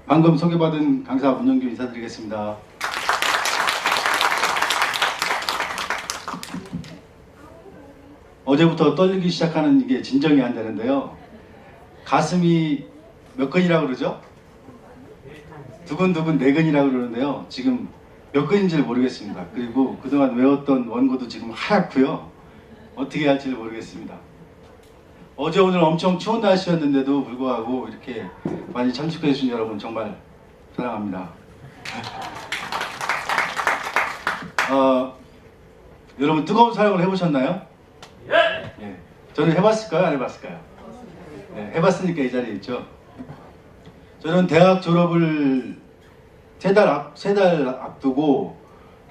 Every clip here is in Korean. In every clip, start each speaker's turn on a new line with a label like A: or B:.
A: 방금 소개받은 강사 문영규 인사드리겠습니다. 어제부터 떨리기 시작하는 이게 진정이 안 되는데요. 가슴이 몇 근이라고 그러죠? 두근두근 네 근이라고 그러는데요. 지금 몇 근인지 모르겠습니다. 그리고 그동안 외웠던 원고도 지금 하얗고요. 어떻게 해야 할지 모르겠습니다. 어제 오늘 엄청 추운 날씨였는데도 불구하고 이렇게 많이 참석해 주신 여러분 정말 사랑합니다. 여러분 뜨거운 사랑을 해보셨나요? 예. 저는 해봤을까요? 안 해봤을까요? 네, 해봤으니까 이 자리에 있죠. 저는 대학 졸업을 세 달 앞두고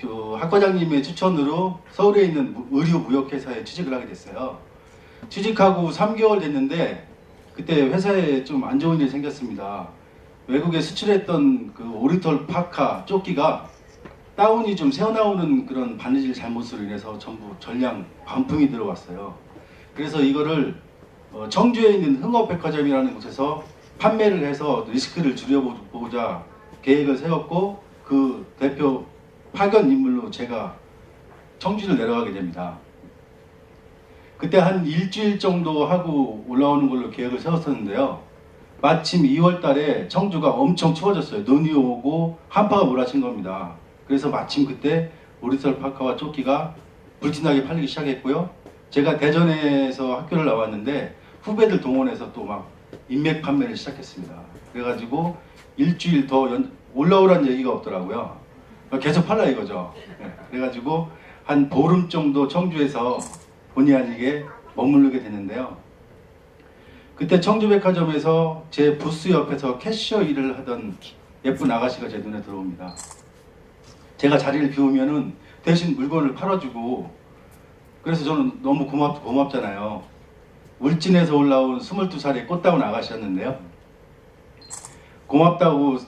A: 그 학과장님의 추천으로 서울에 있는 의류 무역회사에 취직을 하게 됐어요. 취직하고 3개월 됐는데 그때 회사에 좀 안 좋은 일이 생겼습니다. 외국에 수출했던 그 오리털 파카 조끼가 다운이 좀 새어나오는 그런 바느질 잘못으로 인해서 전부 전량 반품이 들어왔어요. 그래서 이거를 청주에 있는 흥업백화점이라는 곳에서 판매를 해서 리스크를 줄여보자 계획을 세웠고 그 대표 파견 인물로 제가 청주를 내려가게 됩니다. 그때 한 일주일 정도 하고 올라오는 걸로 계획을 세웠었는데요. 마침 2월 달에 청주가 엄청 추워졌어요. 눈이 오고 한파가 몰아친 겁니다. 그래서 마침 그때 오리털 파카와 조끼가 불티나게 팔리기 시작했고요. 제가 대전에서 학교를 나왔는데 후배들 동원해서 또 막 인맥 판매를 시작했습니다. 그래가지고 일주일 더 올라오라는 얘기가 없더라고요. 계속 팔라 이거죠. 네. 그래가지고 한 보름 정도 청주에서 본의 아니게 머무르게 됐는데요. 그때 청주백화점에서 제 부스 옆에서 캐셔 일을 하던 예쁜 아가씨가 제 눈에 들어옵니다. 제가 자리를 비우면은 대신 물건을 팔아주고, 그래서 저는 너무 고맙잖아요. 울진에서 올라온 22살의 꽃다운 아가씨였는데요. 고맙다고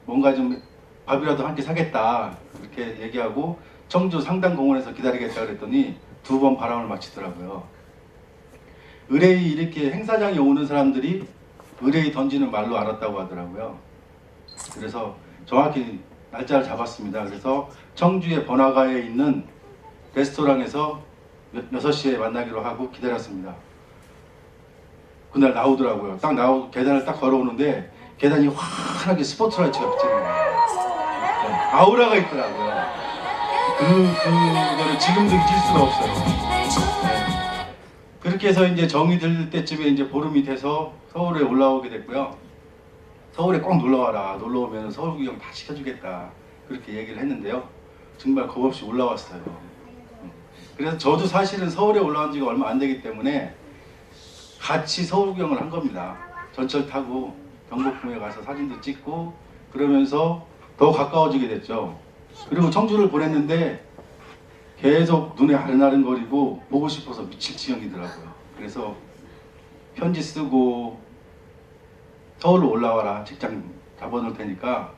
A: 뭔가 좀 밥이라도 한 끼 사겠다 그렇게 얘기하고 청주 상당공원에서 기다리겠다 그랬더니 2번 바람을 맞히더라고요. 의뢰이 이렇게 행사장에 오는 사람들이 의뢰이 던지는 말로 알았다고 하더라고요. 그래서 정확히 날짜를 잡았습니다. 그래서 청주의 번화가에 있는 레스토랑에서 6시에 만나기로 하고 기다렸습니다. 그날 나오더라고요. 딱 나오고 계단을 딱 걸어오는데 계단이 환하게 스포트라이트가 비치는 거예요. 네, 아우라가 있더라고요. 그거를 지금도 잊을 수가 없어요. 네. 그렇게 해서 이제 정이 들 때쯤에 이제 보름이 돼서 서울에 올라오게 됐고요. 서울에 꼭 놀러와라. 놀러오면 서울 구경 다 시켜주겠다. 그렇게 얘기를 했는데요. 정말 겁없이 올라왔어요. 그래서 저도 사실은 서울에 올라온 지가 얼마 안 되기 때문에 같이 서울 구경을 한 겁니다. 전철 타고 경복궁에 가서 사진도 찍고 그러면서 더 가까워지게 됐죠. 그리고 청주를 보냈는데 계속 눈에 아른아른거리고 보고 싶어서 미칠 지경이더라고요. 그래서 편지 쓰고 서울로 올라와라. 직장 잡아줄 테니까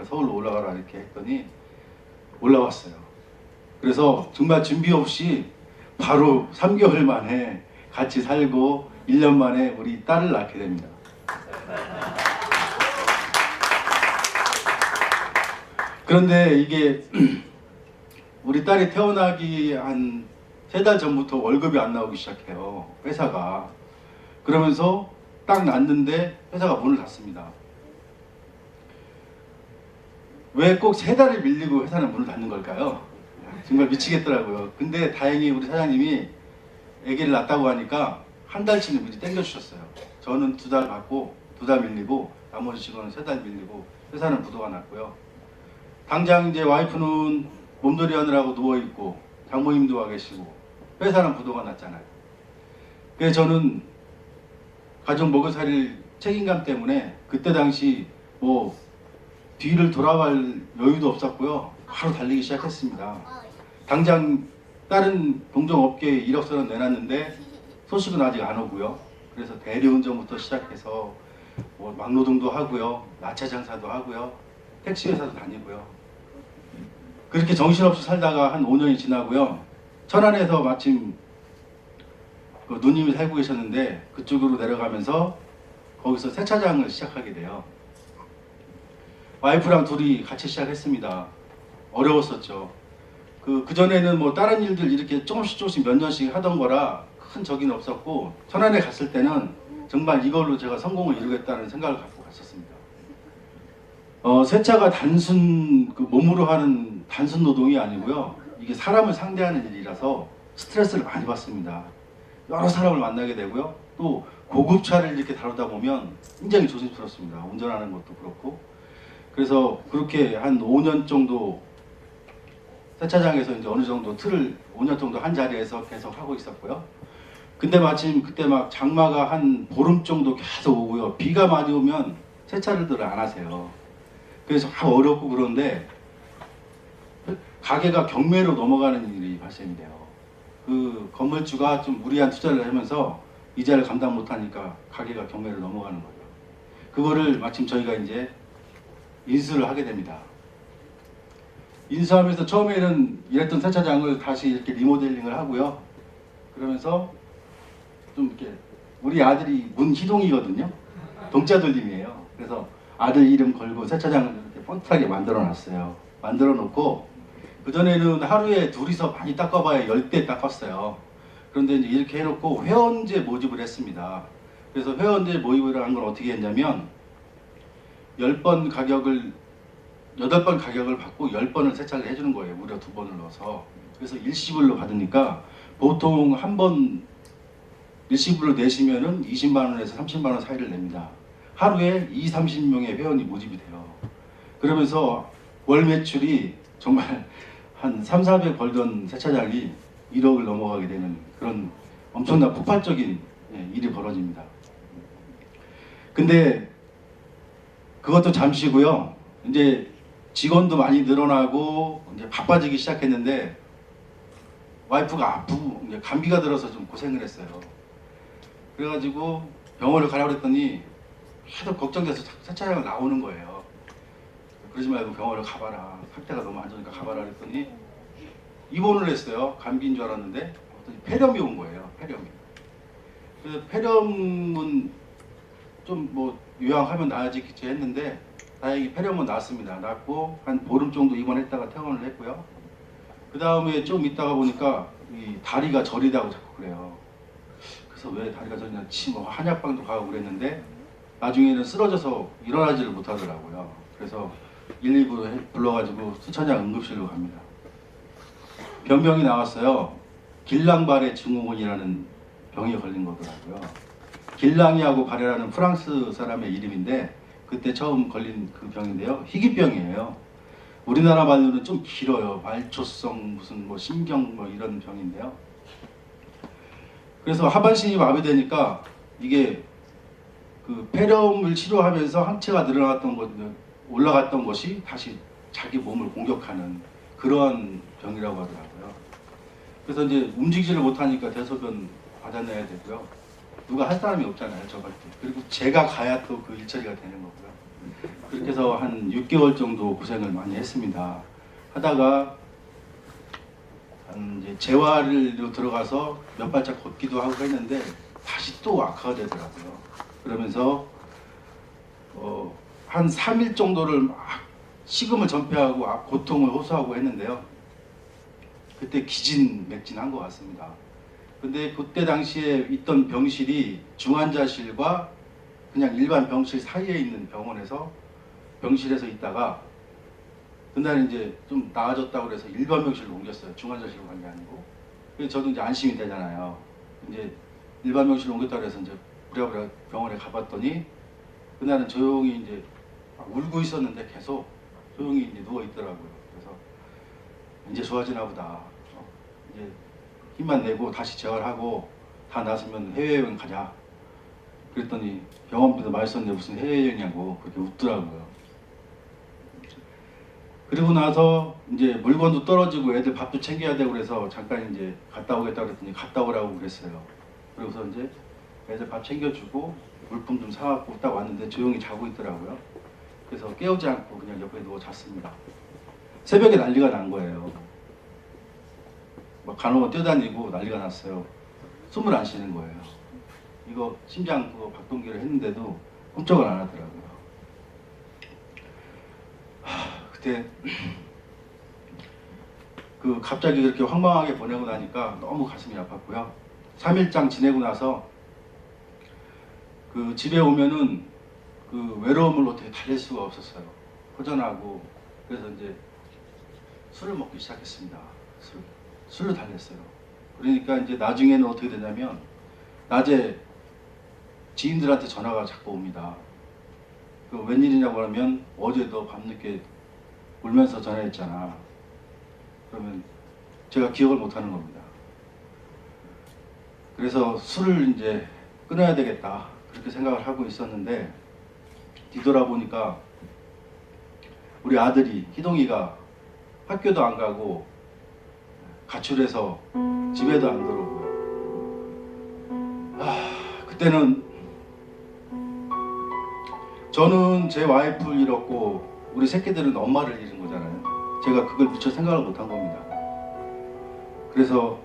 A: 서울로 올라가라 이렇게 했더니 올라왔어요. 그래서 정말 준비 없이 바로 3개월 만에 같이 살고 1년 만에 우리 딸을 낳게 됩니다. 그런데 이게 우리 딸이 태어나기 한 3달 전부터 월급이 안 나오기 시작해요. 회사가. 그러면서 딱 낳는데 회사가 문을 닫습니다. 왜 꼭 3달을 밀리고 회사는 문을 닫는 걸까요? 정말 미치겠더라고요. 근데 다행히 우리 사장님이 아기를 낳았다고 하니까 한 달치는 미리 땡겨주셨어요. 저는 2달 받고 2달 밀리고 나머지 직원은 3달 밀리고 회사는 부도가 났고요. 당장 이제 와이프는 몸조리 하느라고 누워있고 장모님도 와 계시고 회사는 부도가 났잖아요. 그래서 저는 가족 먹여 살릴 책임감 때문에 그때 당시 뭐 뒤를 돌아갈 여유도 없었고요. 바로 달리기 시작했습니다. 당장 다른 동종업계에 이력서는 내놨는데 소식은 아직 안 오고요. 그래서 대리운전부터 시작해서 뭐 막노동도 하고요. 야채 장사도 하고요. 택시회사도 다니고요. 그렇게 정신없이 살다가 한 5년이 지나고요. 천안에서 마침 그 누님이 살고 계셨는데 그쪽으로 내려가면서 거기서 세차장을 시작하게 돼요. 와이프랑 둘이 같이 시작했습니다. 어려웠었죠. 그전에는 뭐 다른 일들 이렇게 조금씩 몇 년씩 하던 거라 큰 적은 없었고, 천안에 갔을 때는 정말 이걸로 제가 성공을 이루겠다는 생각을 갖고 갔었습니다. 세차가 단순 몸으로 하는 단순 노동이 아니고요. 이게 사람을 상대하는 일이라서 스트레스를 많이 받습니다. 여러 사람을 만나게 되고요. 또 고급차를 이렇게 다루다 보면 굉장히 조심스럽습니다. 운전하는 것도 그렇고. 그래서 그렇게 한 5년 정도 세차장에서 이제 어느 정도 틀을 5년 정도 한 자리에서 계속 하고 있었고요. 근데 마침 그때 막 장마가 한 보름 정도 계속 오고요. 비가 많이 오면 세차를들 안 하세요. 그래서 어렵고 그런데 가게가 경매로 넘어가는 일이 발생이 돼요. 그 건물주가 좀 무리한 투자를 하면서 이자를 감당 못하니까 가게가 경매로 넘어가는 거예요. 그거를 마침 저희가 이제 인수를 하게 됩니다. 인수하면서 처음에는 일했던 세차장을 다시 이렇게 리모델링을 하고요. 그러면서 좀 이렇게 우리 아들이 문희동이거든요. 동자돌림이에요. 그래서 아들 이름 걸고 세차장을 이렇게 펀트하게 만들어 놨어요. 만들어 놓고 그전에는 하루에 둘이서 많이 닦아봐야 10대 닦았어요. 그런데 이제 이렇게 해놓고 회원제 모집을 했습니다. 그래서 회원제 모집을 한 건 어떻게 했냐면 10번 가격을 8번 가격을 받고 10번을 세차를 해주는 거예요. 무려 2번을 넣어서. 그래서 일시불로 받으니까 보통 한 번 일시불로 내시면은 20만원에서 30만원 사이를 냅니다. 하루에 30명의 회원이 모집이 돼요. 그러면서 월 매출이 정말 한 300~400 벌던 세차장이 1억을 넘어가게 되는 그런 엄청난 폭발적인 일이 벌어집니다. 근데 그것도 잠시고요. 이제 직원도 많이 늘어나고 이제 바빠지기 시작했는데 와이프가 아프고 이제 감기가 들어서 좀 고생을 했어요. 그래가지고 병원을 가라고 그랬더니 하도 걱정돼서 세차장을 나오는 거예요. 그러지 말고 병원을 가봐라. 상태가 너무 안 좋으니까 가봐라 그랬더니 입원을 했어요. 감기인 줄 알았는데 폐렴이 온 거예요. 폐렴이. 그래서 폐렴은 좀 뭐 요양하면 나아지겠지 했는데 다행히 폐렴은 나았습니다. 낫고 한 보름 정도 입원했다가 퇴원을 했고요. 그 다음에 좀 있다가 보니까 이 다리가 저리다고 자꾸 그래요. 그래서 왜 다리가 저리냐 뭐 한약방도 가고 그랬는데 나중에는 쓰러져서 일어나지를 못하더라고요. 그래서 119 불러가지고 수천양 응급실로 갑니다. 병명이 나왔어요. 길랑바레 증후군이라는 병에 걸린 거더라고요. 길랑이하고 바레라는 프랑스 사람의 이름인데 그때 처음 걸린 그 병인데요. 희귀병이에요. 우리나라 말로는 좀 길어요. 말초성 무슨 뭐 신경 뭐 이런 병인데요. 그래서 하반신이 마비되니까 이게 그 폐렴을 치료하면서 항체가 늘어났던 것, 올라갔던 것이 다시 자기 몸을 공격하는 그러한 병이라고 하더라고요. 그래서 이제 움직이지를 못하니까 대소변 받아내야 되고요. 누가 할 사람이 없잖아요, 저 갈 때. 그리고 제가 가야 또 그 일처리가 되는 거고요. 그렇게 해서 한 6개월 정도 고생을 많이 했습니다. 하다가 이제 재활로 들어가서 몇 발짝 걷기도 하고 했는데 다시 또 악화가 되더라고요. 그러면서 한 3일 정도를 막 식음을 전폐하고 고통을 호소하고 했는데요. 그때 기진맥진한 것 같습니다. 근데 그때 당시에 있던 병실이 중환자실과 그냥 일반 병실 사이에 있는 병실에서 있다가 그날 이제 좀 나아졌다고 그래서 일반 병실로 옮겼어요. 중환자실로 간 게 아니고. 그래서 저도 이제 안심이 되잖아요. 이제 일반 병실로 옮겼다고 해서 이제 부랴부랴 병원에 가봤더니 그날은 조용히 이제 울고 있었는데 계속 조용히 이제 누워 있더라고요. 그래서 이제 좋아지나 보다. 이제 힘만 내고 다시 재활하고 다 나았으면 해외여행 가자. 그랬더니 병원비도 많이 썼는데 무슨 해외여행이냐고 그렇게 웃더라고요. 그리고 나서 이제 물건도 떨어지고 애들 밥도 챙겨야 되고 그래서 잠깐 이제 갔다 오겠다 그랬더니 갔다 오라고 그랬어요. 그래서 이제 애들 밥 챙겨주고 물품 좀 사갖고 딱 왔는데 조용히 자고 있더라고요. 그래서 깨우지 않고 그냥 옆에 누워 잤습니다. 새벽에 난리가 난 거예요. 막 간호가 뛰어다니고 난리가 났어요. 숨을 안 쉬는 거예요. 이거 심장 그거 박동기를 했는데도 꿈쩍을 안 하더라고요. 그때 그 갑자기 그렇게 황망하게 보내고 나니까 너무 가슴이 아팠고요. 3일장 지내고 나서 그 집에 오면은 그 외로움을 어떻게 달랠 수가 없었어요. 허전하고. 그래서 이제 술을 먹기 시작했습니다. 술로 달랬어요. 그러니까 이제 나중에는 어떻게 되냐면 낮에 지인들한테 전화가 자꾸 옵니다. 그 웬일이냐고 하면 어제 너 밤늦게 울면서 전화했잖아. 그러면 제가 기억을 못하는 겁니다. 그래서 술을 이제 끊어야 되겠다 그렇게 생각을 하고 있었는데 뒤돌아보니까 우리 아들이 희동이가 학교도 안 가고 가출해서 집에도 안 들어오고요. 그때는 저는 제 와이프를 잃었고 우리 새끼들은 엄마를 잃은 거잖아요. 제가 그걸 미처 생각을 못한 겁니다. 그래서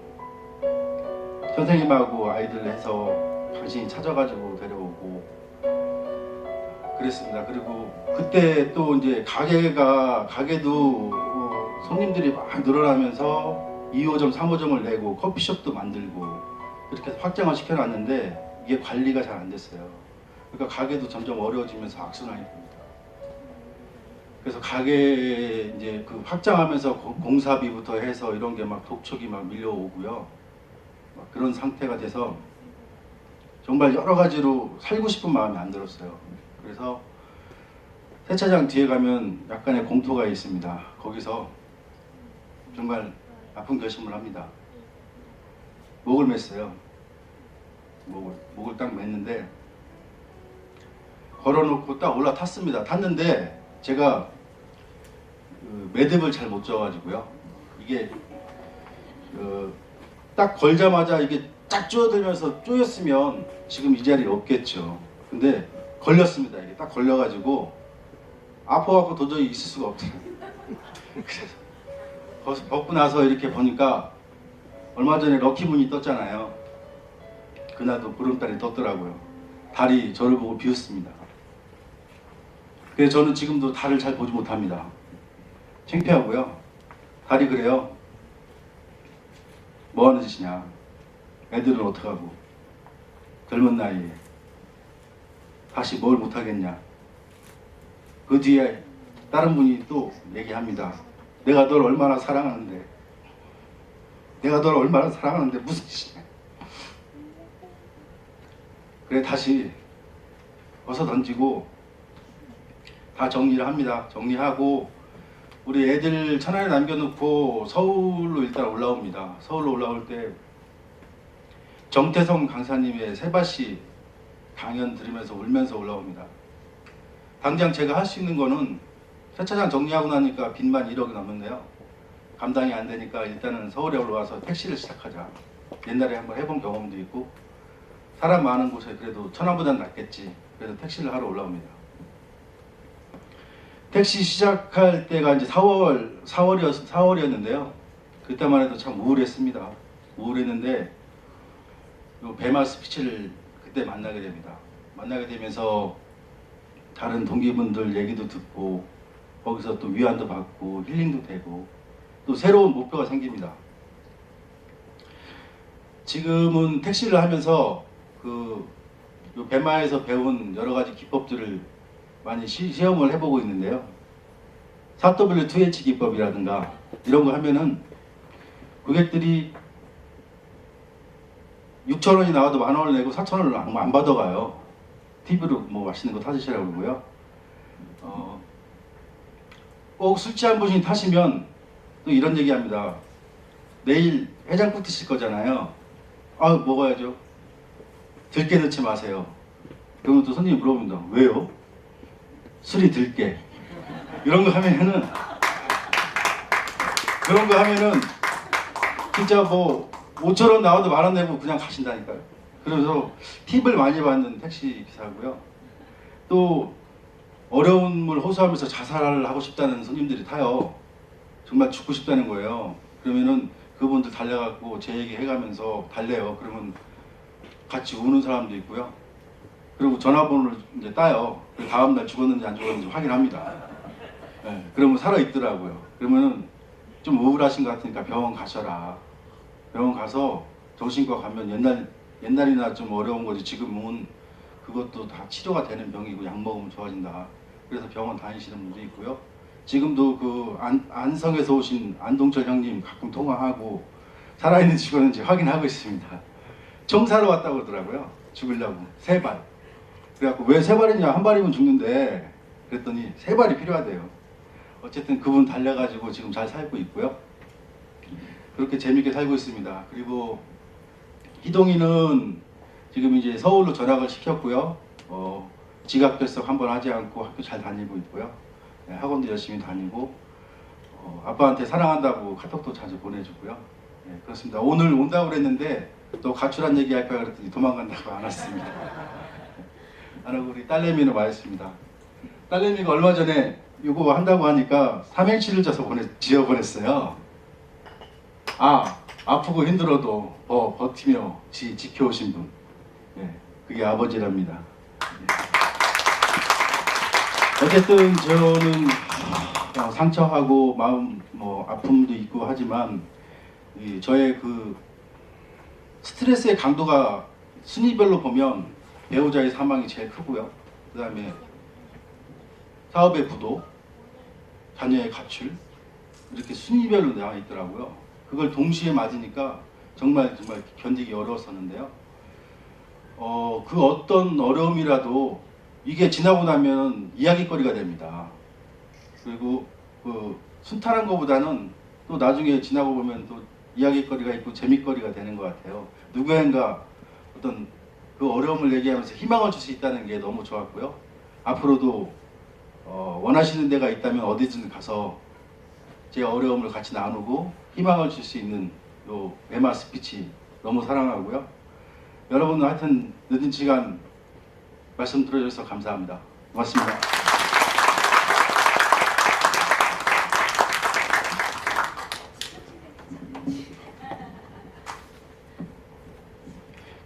A: 선생님하고 아이들 해서 당신이 찾아가지고 데려오고 그랬습니다. 그리고 그때 또 이제 가게도 손님들이 막 늘어나면서 2호점, 3호점을 내고 커피숍도 만들고 그렇게 확장을 시켜놨는데 이게 관리가 잘 안 됐어요. 그러니까 가게도 점점 어려워지면서 악순환입니다. 그래서 가게 이제 그 확장하면서 공사비부터 해서 이런 게 막 독촉이 막 밀려오고요. 막 그런 상태가 돼서 정말 여러 가지로 살고 싶은 마음이 안 들었어요. 그래서 세차장 뒤에 가면 약간의 공터가 있습니다. 거기서 정말 아픈 결심을 합니다. 목을 맸어요. 목을 딱 맸는데 걸어놓고 딱 올라탔습니다. 탔는데 제가 그 매듭을 잘 못 져가지고요. 이게 딱 걸자마자 이게 쫙 쪼여들면서 쪼였으면 지금 이 자리에 없겠죠. 근데 걸렸습니다. 이게 딱 걸려가지고 아파갖고 도저히 있을 수가 없더라고요. 그래서 벗고 나서 이렇게 보니까 얼마 전에 럭키문이 떴잖아요. 그날도 보름달이 떴더라고요. 달이 저를 보고 비웃습니다. 그래서 저는 지금도 달을 잘 보지 못합니다. 창피하고요. 달이 그래요. 뭐 하는 짓이냐. 애들은 어떡하고 젊은 나이에 다시 뭘 못하겠냐. 그 뒤에 다른 분이 또 얘기합니다. 내가 널 얼마나 사랑하는데 무슨 짓이냐. 그래 다시 벗어 던지고 다 정리를 합니다. 정리하고 우리 애들 천안에 남겨놓고 서울로 일단 올라옵니다. 서울로 올라올 때 정태성 강사님의 세바시 강연 들으면서 울면서 올라옵니다. 당장 제가 할 수 있는 거는 세차장 정리하고 나니까 빚만 1억이 넘었네요. 감당이 안 되니까 일단은 서울에 올라와서 택시를 시작하자. 옛날에 한번 해본 경험도 있고 사람 많은 곳에 그래도 천안보다는 낫겠지. 그래서 택시를 하러 올라옵니다. 택시 시작할 때가 이제 4월이었는데요. 그때만 해도 참 우울했습니다. 우울했는데 배마 스피치를 그때 만나게 됩니다. 만나게 되면서 다른 동기분들 얘기도 듣고 거기서 또 위안도 받고 힐링도 되고 또 새로운 목표가 생깁니다. 지금은 택시를 하면서 그 배마에서 배운 여러 가지 기법들을 많이 시험을 해보고 있는데요. 4W2H 기법이라든가 이런 거 하면은 고객들이 6,000원이 나와도 10,000원을 내고 4,000원을 안 받아가요. 팁으로 뭐 맛있는 거 타주시라고 그러고요. 꼭 술 취한 분이 타시면 또 이런 얘기 합니다. 내일 해장국 드실 거잖아요. 먹어야죠. 들깨 넣지 마세요. 그러면 또 손님이 물어봅니다. 왜요? 술이 들깨. 이런 거 하면은 진짜 뭐 5,000원 나와도 10,000원 내고 그냥 가신다니까요. 그래서 팁을 많이 받는 택시 기사고요. 또 어려움을 호소하면서 자살을 하고 싶다는 손님들이 타요. 정말 죽고 싶다는 거예요. 그러면은 그분들 달려갖고 제 얘기 해가면서 달래요. 그러면 같이 우는 사람도 있고요. 그리고 전화번호를 이제 따요. 그 다음날 죽었는지 안 죽었는지 확인합니다. 예, 그러면 살아있더라고요. 그러면은 좀 우울하신 것 같으니까 병원 가셔라. 병원 가서 정신과 가면 옛날이나 좀 어려운 거지 지금은 그것도 다 치료가 되는 병이고 약 먹으면 좋아진다. 그래서 병원 다니시는 분도 있고요. 지금도 그 안성에서 오신 안동철 형님 가끔 통화하고 살아있는 죽었는지 확인하고 있습니다. 총 사러 왔다고 그러더라고요. 죽으려고 3발. 그래갖고 왜 3발이냐, 한 발이면 죽는데 그랬더니 3발이 필요하대요. 어쨌든 그분 달려가지고 지금 잘 살고 있고요. 그렇게 재밌게 살고 있습니다. 그리고 희동이는 지금 이제 서울로 전학을 시켰고요. 지각 결석 한번 하지 않고 학교 잘 다니고 있고요. 네, 학원도 열심히 다니고 아빠한테 사랑한다고 카톡도 자주 보내주고요. 네, 그렇습니다. 오늘 온다고 그랬는데 또 가출한 얘기 할까 그랬더니 도망간다고 안 왔습니다. 안 하고 우리 딸내미는 와 있습니다. 딸내미가 얼마 전에 이거 한다고 하니까 삼행시를 지어 보냈어요. 아프고 힘들어도 버티며 지켜오신 분. 네, 그게 아버지랍니다. 네. 어쨌든 저는 상처하고 마음 아픔도 있고 하지만 저의 그 스트레스의 강도가 순위별로 보면 배우자의 사망이 제일 크고요. 그 다음에 사업의 부도, 자녀의 가출, 이렇게 순위별로 나와 있더라고요. 그걸 동시에 맞으니까 정말 견디기 어려웠었는데요. 그 어떤 어려움이라도 이게 지나고 나면 이야기거리가 됩니다. 그리고 그 순탄한 것보다는 또 나중에 지나고 보면 또 이야기거리가 있고 재밌거리가 되는 것 같아요. 누구인가 어떤 그 어려움을 얘기하면서 희망을 줄 수 있다는 게 너무 좋았고요. 앞으로도 원하시는 데가 있다면 어디든 가서 제 어려움을 같이 나누고 희망을 줄 수 있는 요 에마 스피치 너무 사랑하고요. 여러분 하여튼 늦은 시간 말씀 들어주셔서 감사합니다. 고맙습니다.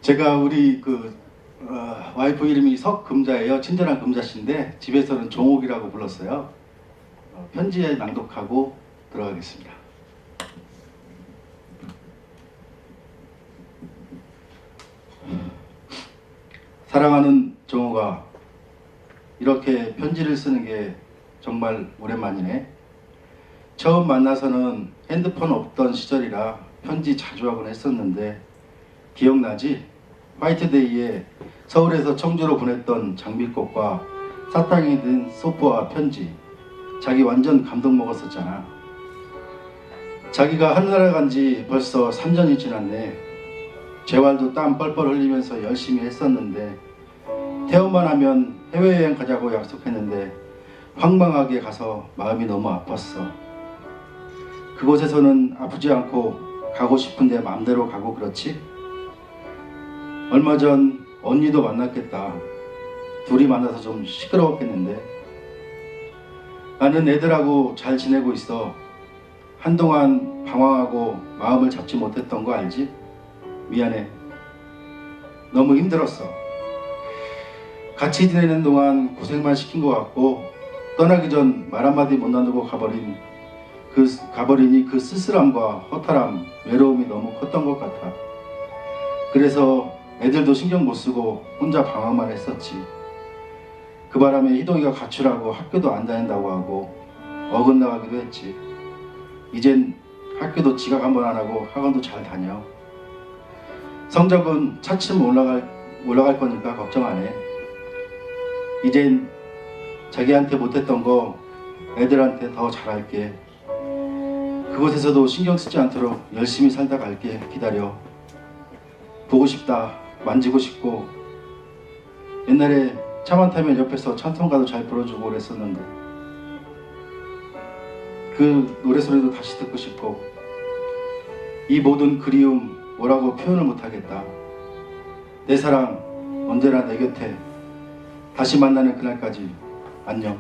A: 제가 우리 와이프 이름이 석금자예요. 친절한 금자씨인데 집에서는 종옥이라고 불렀어요. 편지에 낭독하고 들어가겠습니다. 사랑하는 종옥아, 이렇게 편지를 쓰는 게 정말 오랜만이네. 처음 만나서는 핸드폰 없던 시절이라 편지 자주 하곤 했었는데 기억나지? 화이트데이에 서울에서 청주로 보냈던 장미꽃과 사탕이 든 소포와 편지. 자기 완전 감동 먹었었잖아. 자기가 하늘나라 간 지 벌써 3년이 지났네. 재활도 땀 뻘뻘 흘리면서 열심히 했었는데 퇴원만 하면 해외여행 가자고 약속했는데 황망하게 가서 마음이 너무 아팠어. 그곳에서는 아프지 않고 가고 싶은데 마음대로 가고 그렇지? 얼마 전 언니도 만났겠다. 둘이 만나서 좀 시끄러웠겠는데. 나는 애들하고 잘 지내고 있어. 한동안 방황하고 마음을 잡지 못했던 거 알지? 미안해. 너무 힘들었어. 같이 지내는 동안 고생만 시킨 것 같고 떠나기 전 말 한마디 못 나누고 가버리니 그 쓸쓸함과 허탈함, 외로움이 너무 컸던 것 같아. 그래서 애들도 신경 못 쓰고 혼자 방황만 했었지. 그 바람에 희동이가 가출하고 학교도 안 다닌다고 하고 어긋나가기도 했지. 이젠 학교도 지각 한번 안 하고 학원도 잘 다녀. 성적은 차츰 올라갈 거니까 걱정 안 해. 이젠 자기한테 못했던 거 애들한테 더 잘할게. 그곳에서도 신경 쓰지 않도록 열심히 살다 갈게. 기다려. 보고 싶다. 만지고 싶고. 옛날에 차만 타면 옆에서 찬송가도 잘 불러주고 그랬었는데 그 노래소리도 다시 듣고 싶고. 이 모든 그리움 뭐라고 표현을 못하겠다. 내 사랑 언제나 내 곁에. 다시 만나는 그날까지 안녕.